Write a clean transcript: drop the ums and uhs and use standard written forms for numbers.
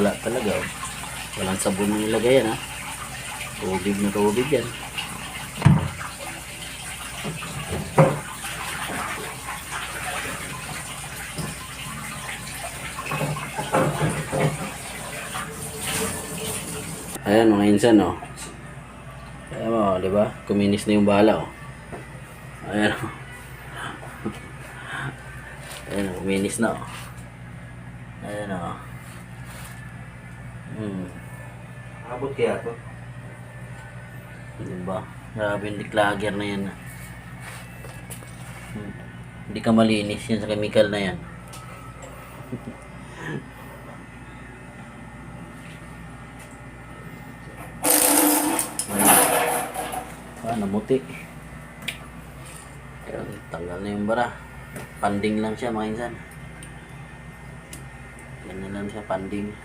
pula talaga. Oh. Walang sabon na nilagay yan ha. Tubig na tubig yan. Ayan mga insan oh. Ayan mo, di ba? Kuminis na yung bala oh. Ayan oh. Ayan, kuminis na oh. Ayan oh. Abot kaya to? Diba? Grabe yung declagger na yan. Hindi ka malinis yan sa chemical na yan. Namuti. Ayan, tanggal na yung bara. Panding lang siya mga insan. Yan na lang siya, panding.